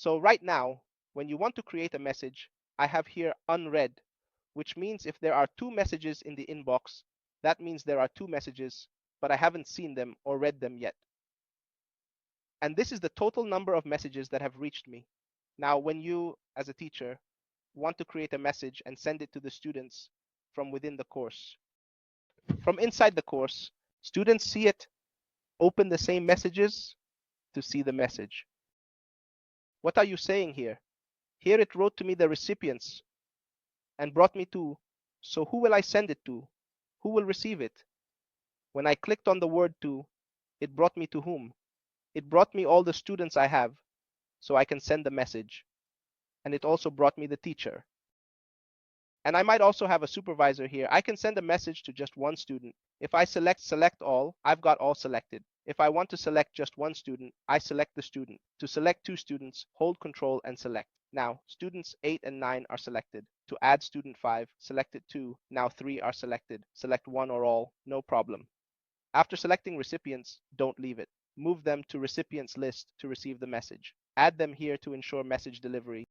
So right now, when you want to create a message, I have here unread, which means if there are two messages in the inbox, that means there are two messages, but I haven't seen them or read them yet. And this is the total number of messages that have reached me. Now, when you, as a teacher, want to create a message and send it to the students from within the course, from inside the course, students see it, open the same messages to see the message. What are you saying here? Here it wrote to me the recipients and brought me to, so who will I send it to? Who will receive it? When I clicked on the word to, it brought me to whom? It brought me all the students I have, so I can send the message. And it also brought me the teacher. And I might also have a supervisor here. I can send a message to just one student. If I select all, I've got all selected. If I want to select just one student, I select the student. To select two students, hold Control and select. Now, students 8 and 9 are selected. To add student 5, selected 2. Now 3 are selected. Select one or all, no problem. After selecting recipients, don't leave it. Move them to recipients list to receive the message. Add them here to ensure message delivery.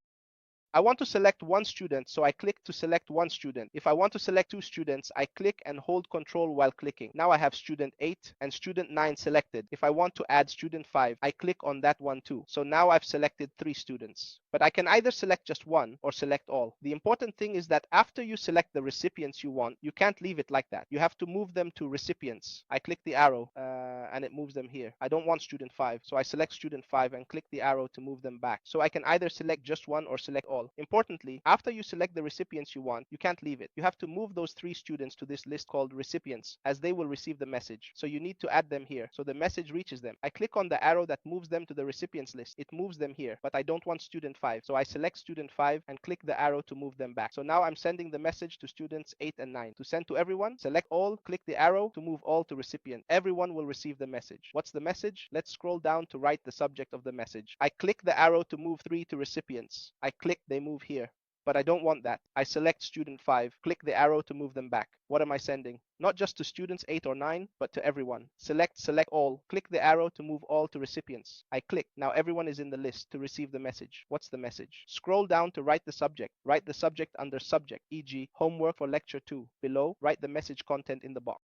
I want to select one student, so I click to select one student. If I want to select two students, I click and hold Control while clicking. Now I have student 8 and student 9 selected. If I want to add student 5, I click on that one too. So now I've selected 3 students. But I can either select just one or select all. The important thing is that after you select the recipients you want, you can't leave it like that. You have to move them to recipients. I click the arrow and it moves them here. I don't want student 5, so I select student 5 and click the arrow to move them back. So I can either select just one or select all. Importantly, after you select the recipients you want, you can't leave it. You have to move those 3 students to this list called recipients, as they will receive the message. So you need to add them here so the message reaches them. I click on the arrow that moves them to the recipients list. It moves them here, but I don't want student 5. So I select student 5 and click the arrow to move them back. So now I'm sending the message to students 8 and 9. To send to everyone, select all, click the arrow to move all to recipient. Everyone will receive the message. What's the message? Let's scroll down to write the subject of the message. I click the arrow to move 3 to recipients. I click, they move here. But I don't want that. I select student 5, click the arrow to move them back. What am I sending? Not just to students 8 or 9, but to everyone. Select all, click the arrow to move all to recipients. I click. Now everyone is in the list to receive the message. What's the message? Scroll down to write the subject. Write the subject under subject, e.g. homework for lecture 2. Below, write the message content in the box.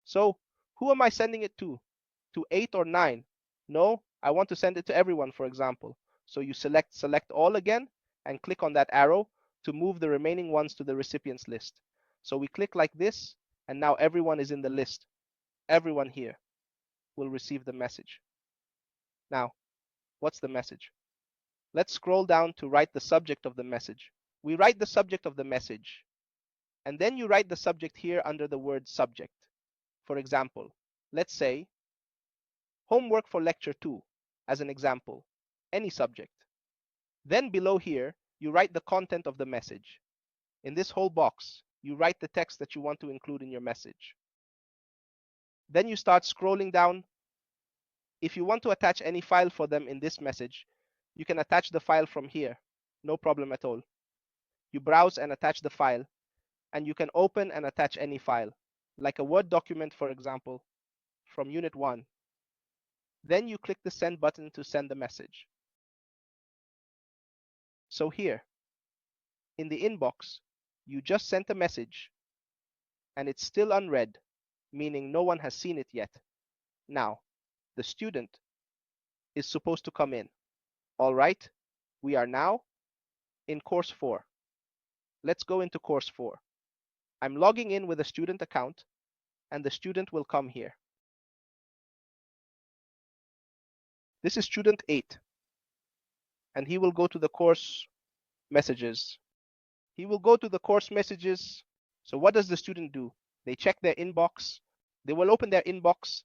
So, who am I sending it to? To 8 or 9? No, I want to send it to everyone, for example. So you select all again and click on that arrow to move the remaining ones to the recipients list. So we click like this, and now everyone is in the list. Everyone here will receive the message. Now, what's the message? Let's scroll down to write the subject of the message. We write the subject of the message, and then you write the subject here under the word subject. For example, let's say homework for lecture 2 as an example, any subject. Then below here, you write the content of the message. In this whole box, you write the text that you want to include in your message. Then you start scrolling down. If you want to attach any file for them in this message, you can attach the file from here. No problem at all. You browse and attach the file, and you can open and attach any file, like a Word document, for example, from Unit 1. Then you click the send button to send the message. So here, in the inbox, you just sent a message, and it's still unread, meaning no one has seen it yet. Now, the student is supposed to come in. All right, we are now in course 4. Let's go into course 4. I'm logging in with a student account, and the student will come here. This is student 8, and he will go to the course messages. He will go to the course messages. So what does the student do? They check their inbox. They will open their inbox.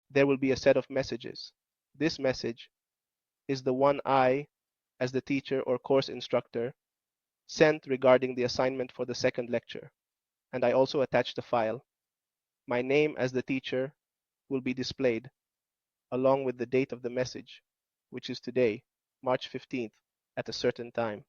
There will be a set of messages. This message is the one I, as the teacher or course instructor, sent regarding the assignment for the second lecture. And I also attached a file. My name as the teacher will be displayed along with the date of the message, which is today, March 15th, at a certain time.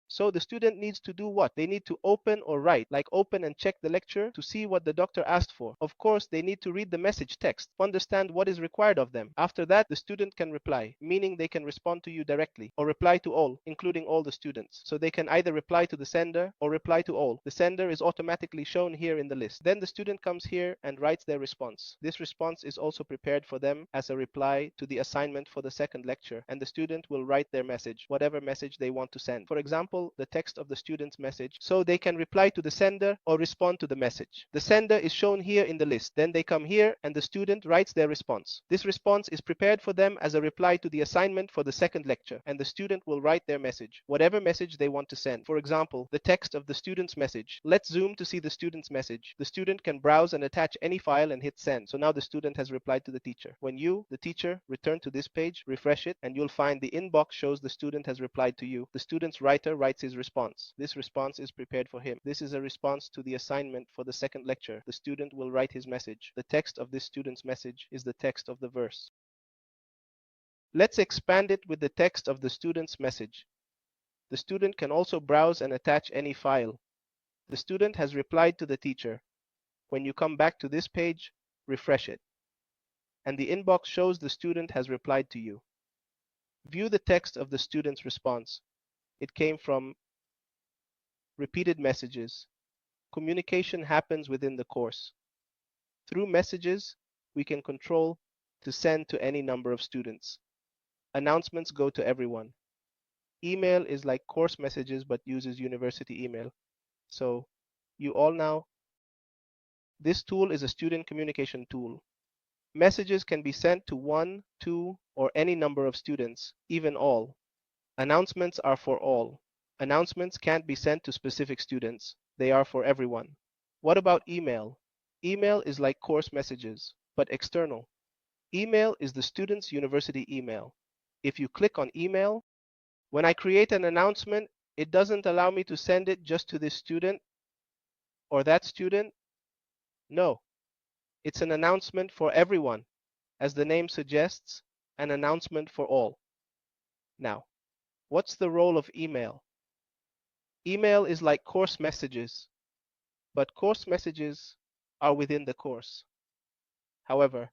So the student needs to do what? They need to open or write, like open and check the lecture to see what the doctor asked for. Of course, they need to read the message text, understand what is required of them. After that, the student can reply, meaning they can respond to you directly or reply to all, including all the students. So they can either reply to the sender or reply to all. The sender is automatically shown here in the list. Then the student comes here and writes their response. This response is also prepared for them as a reply to the assignment for the second lecture, and the student will write their message, whatever message they want to send. For example, the text of the student's message, so they can reply to the sender or respond to the message. The sender is shown here in the list. Then they come here and the student writes their response. This response is prepared for them as a reply to the assignment for the second lecture, and the student will write their message, whatever message they want to send. For example, the text of the student's message. Let's zoom to see the student's message. The student can browse and attach any file and hit send. So now the student has replied to the teacher. When you, the teacher, return to this page, refresh it, and you'll find the inbox shows the student has replied to you. The student's writer writes his response. This response is prepared for him. This is a response to the assignment for the second lecture. The student will write his message. The text of this student's message is the text of the verse. Let's expand it with the text of the student's message. The student can also browse and attach any file. The student has replied to the teacher. When you come back to this page, refresh it, and the inbox shows the student has replied to you. View the text of the student's response. It came from repeated messages. Communication happens within the course. Through messages, we can control to send to any number of students. Announcements go to everyone. Email is like course messages but uses university email. So you all know this tool is a student communication tool. Messages can be sent to 1, 2, or any number of students, even all. Announcements are for all. Announcements can't be sent to specific students. They are for everyone. What about email? Email is like course messages, but external. Email is the student's university email. If you click on email, when I create an announcement, it doesn't allow me to send it just to this student or that student. No, it's an announcement for everyone. As the name suggests, an announcement for all. Now, what's the role of email? Email is like course messages, but course messages are within the course. However,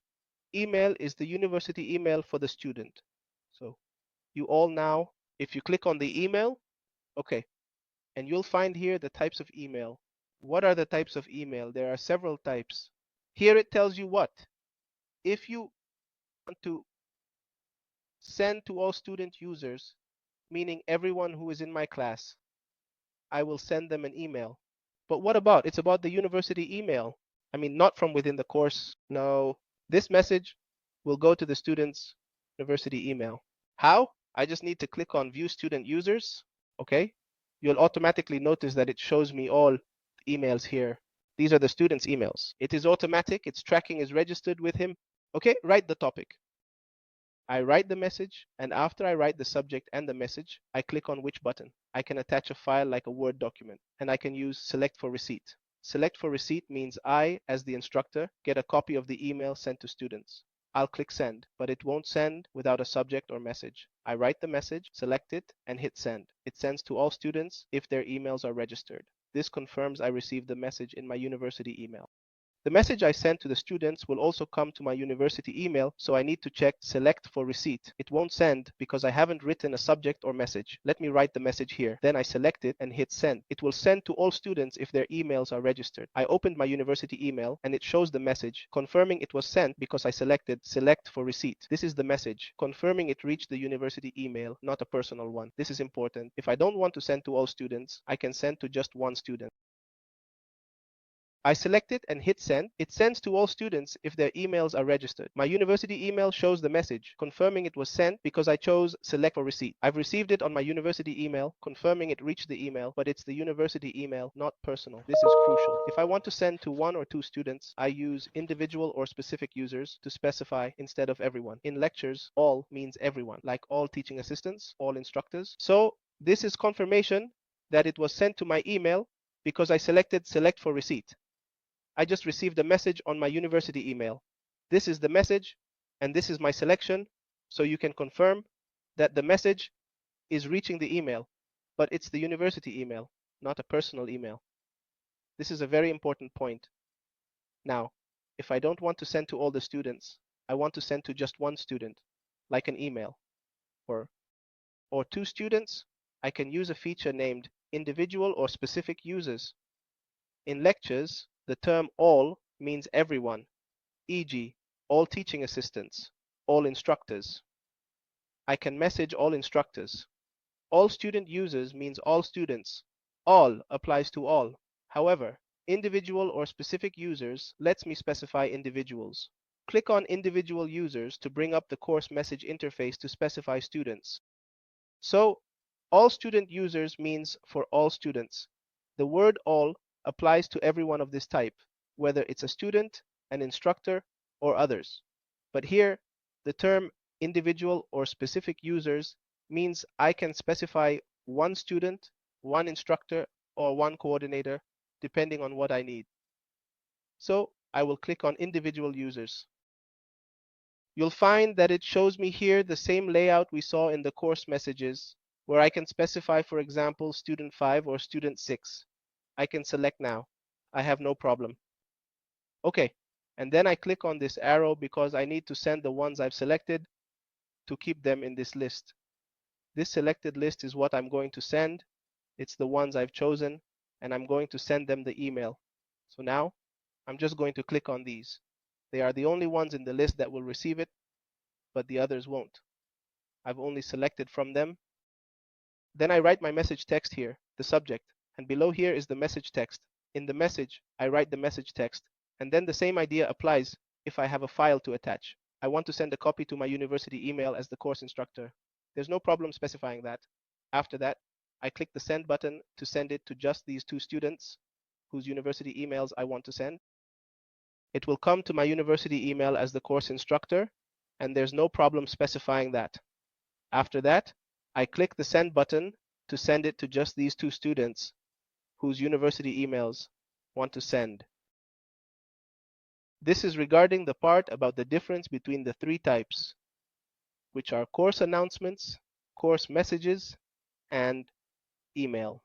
email is the university email for the student. So you all now, if you click on the email, okay, and you'll find here the types of email. What are the types of email? There are several types. Here it tells you what? If you want to send to all student users, meaning everyone who is in my class, I will send them an email. But what about? It's about the university email. I mean, not from within the course. No, this message will go to the student's university email. How? I just need to click on View Student Users. Okay. You'll automatically notice that it shows me all emails here. These are the student's emails. It is automatic. Its tracking is registered with him. Okay, write the topic. I write the message, and after I write the subject and the message, I click on which button. I can attach a file like a Word document, and I can use Select for Receipt. Select for Receipt means I, as the instructor, get a copy of the email sent to students. I'll click Send, but it won't send without a subject or message. I write the message, select it, and hit Send. It sends to all students if their emails are registered. This confirms I received the message in my university email. The message I sent to the students will also come to my university email, so I need to check Select for Receipt. It won't send because I haven't written a subject or message. Let me write the message here. Then I select it and hit Send. It will send to all students if their emails are registered. I opened my university email and it shows the message confirming it was sent because I selected Select for Receipt. This is the message confirming it reached the university email, not a personal one. This is important. If I don't want to send to all students, I can send to just one student. I select it and hit send. It sends to all students if their emails are registered. My university email shows the message confirming it was sent because I chose Select for Receipt. I've received it on my university email, confirming it reached the email, but it's the university email, not personal. This is crucial. If I want to send to 1 or 2 students, I use individual or specific users to specify instead of everyone. In lectures, all means everyone, like all teaching assistants, all instructors. So this is confirmation that it was sent to my email because I selected Select for Receipt. I just received a message on my university email. This is the message, and this is my selection, so you can confirm that the message is reaching the email. but it's the university email, not a personal email. This is a very important point. Now, if I don't want to send to all the students, I want to send to just one student, like an email, or two students, I can use a feature named individual or specific users. In lectures, the term all means everyone, e.g., all teaching assistants, all instructors. I can message all instructors. All student users means all students. All applies to all. However, individual or specific users lets me specify individuals. Click on individual users to bring up the course message interface to specify students. So, all student users means for all students. The word all applies to everyone of this type, whether it's a student, an instructor, or others. But here, the term individual or specific users means I can specify one student, one instructor, or one coordinator, depending on what I need. So I will click on individual users. You'll find that it shows me here the same layout we saw in the course messages, where I can specify, for example, student 5 or student 6. I can select now. I have no problem. Okay, and then I click on this arrow because I need to send the ones I've selected to keep them in this list. This selected list is what I'm going to send. It's the ones I've chosen, and I'm going to send them the email. So now I'm just going to click on these. They are the only ones in the list that will receive it, but the others won't. I've only selected from them. Then I write my message text here, the subject, and below here is the message text. In the message, I write the message text, and then the same idea applies if I have a file to attach. I want to send a copy to my university email as the course instructor. There's no problem specifying that. After that, I click the send button to send it to just these two students whose university emails I want to send. It will come to my university email as the course instructor, and there's no problem specifying that. After that, I click the send button to send it to just these two students whose university emails want to send. This is regarding the part about the difference between the three types, which are course announcements, course messages, and email.